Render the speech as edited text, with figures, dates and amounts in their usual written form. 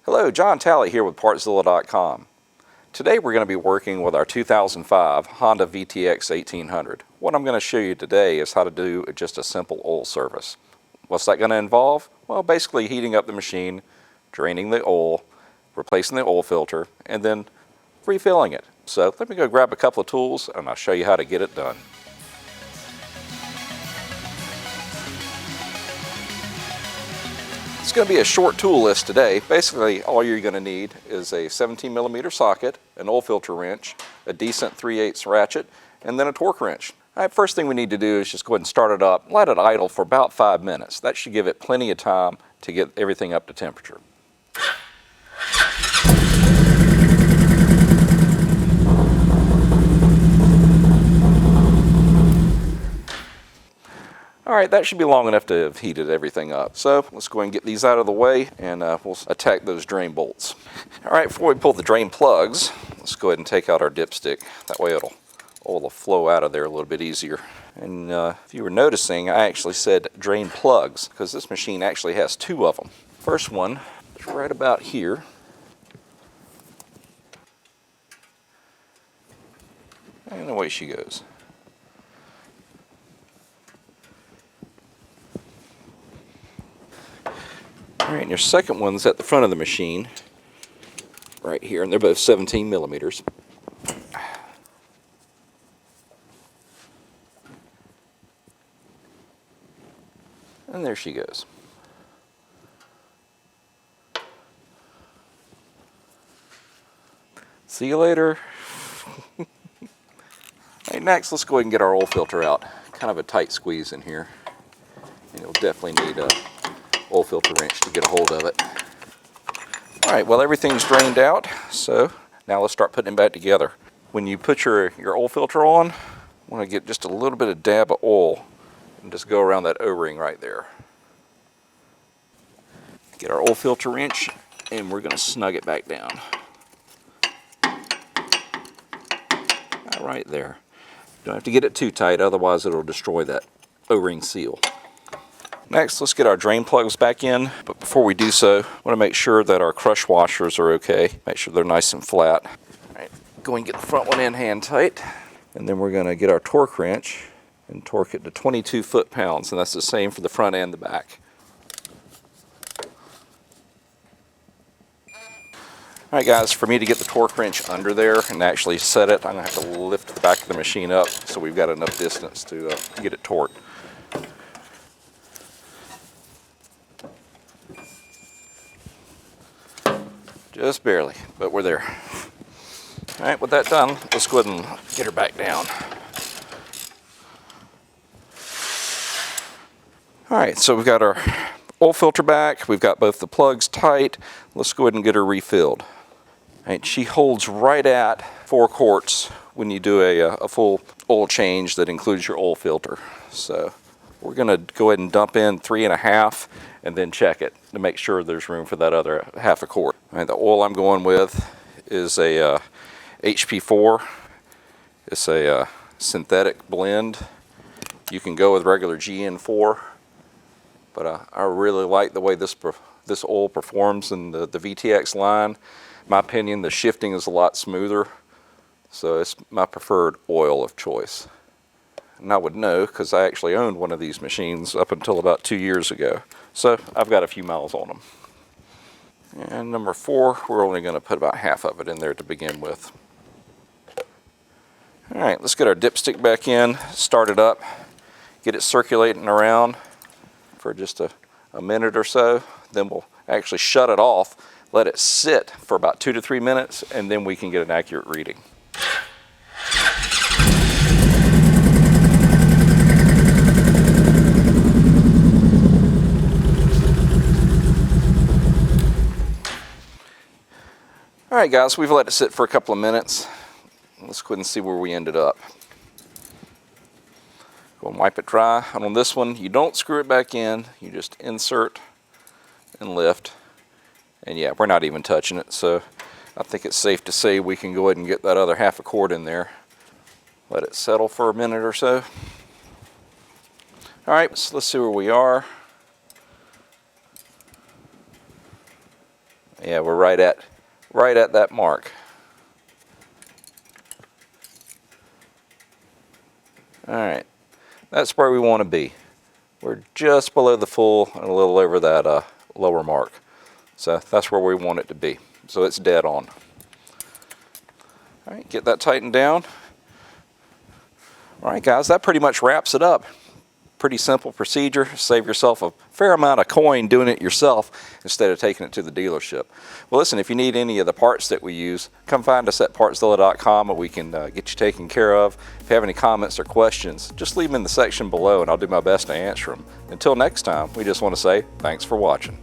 Hello, John Talley here with Partzilla.com. Today we're going to be working with our 2005 Honda VTX 1800. What I'm going to show you today is how to do just a simple oil service. What's that going to involve? Well, basically heating up the machine, draining the oil, replacing the oil filter, and then refilling it. So let me go grab a couple of tools and I'll show you how to get it done. It's going to be a short tool list today. Basically, all you're going to need is a 17mm socket, an oil filter wrench, a decent 3/8 ratchet, and then a torque wrench. All right, first thing we need to do is just go ahead and start it up, let it idle for about 5 minutes. That should give it plenty of time to get everything up to temperature. All right, that should be long enough to have heated everything up. So let's go ahead and get these out of the way and we'll attack those drain bolts. All right, before we pull the drain plugs, let's go ahead and take out our dipstick. That way oil will flow out of there a little bit easier. And if you were noticing, I actually said drain plugs because this machine actually has 2 of them. First one is right about here. And away she goes. All right, and your second one's at the front of the machine, right here, and they're both 17mm. And there she goes. See you later. Hey, next, let's go ahead and get our oil filter out. Kind of a tight squeeze in here, and you'll definitely need a oil filter wrench to get a hold of it. All right, well, everything's drained out, so now let's start putting it back together. When you put your oil filter on, I want to get just a little bit of dab of oil and just go around that O-ring right there. Get our oil filter wrench and we're going to snug it back down. Right there. Don't have to get it too tight, otherwise it'll destroy that O-ring seal. Next, let's get our drain plugs back in, but before we do so, I want to make sure that our crush washers are okay. Make sure they're nice and flat. All right, go and get the front one in hand tight, and then we're going to get our torque wrench and torque it to 22 foot-pounds, and that's the same for the front and the back. All right, guys, for me to get the torque wrench under there and actually set it, I'm going to have to lift the back of the machine up so we've got enough distance to get it torqued. Just barely, but we're there. All right, with that done, let's go ahead and get her back down. All right, so we've got our oil filter back. We've got both the plugs tight. Let's go ahead and get her refilled. All right, she holds right at 4 quarts when you do a full oil change that includes your oil filter. So we're going to go ahead and dump in 3.5 and then check it to make sure there's room for that other 1/2 quart. All right, the oil I'm going with is a HP4. It's a synthetic blend. You can go with regular GN4, but I really like the way this oil performs in the VTX line. In my opinion, the shifting is a lot smoother, so it's my preferred oil of choice. And I would know because I actually owned one of these machines up until about 2 years ago. So I've got a few miles on them. And number 4, we're only going to put about half of it in there to begin with. All right, let's get our dipstick back in, start it up, get it circulating around for just a minute or so. Then we'll actually shut it off, let it sit for about 2 to 3 minutes, and then we can get an accurate reading. All right, guys, we've let it sit for a couple of minutes. Let's go ahead and see where we ended up. Go and wipe it dry. And on this one, you don't screw it back in. You just insert and lift. And yeah, we're not even touching it. So I think it's safe to say we can go ahead and get that other 1/2 quart in there. Let it settle for a minute or so. All right, so let's see where we are. Yeah, we're right at that mark. All right, that's where we want to be. We're just below the full and a little over that lower mark. So that's where we want it to be. So it's dead on. All right, get that tightened down. All right, guys, that pretty much wraps it up. Pretty simple procedure. Save yourself a fair amount of coin doing it yourself instead of taking it to the dealership. Well, listen, if you need any of the parts that we use, come find us at partzilla.com and we can get you taken care of. If you have any comments or questions, just leave them in the section below and I'll do my best to answer them. Until next time, we just want to say thanks for watching.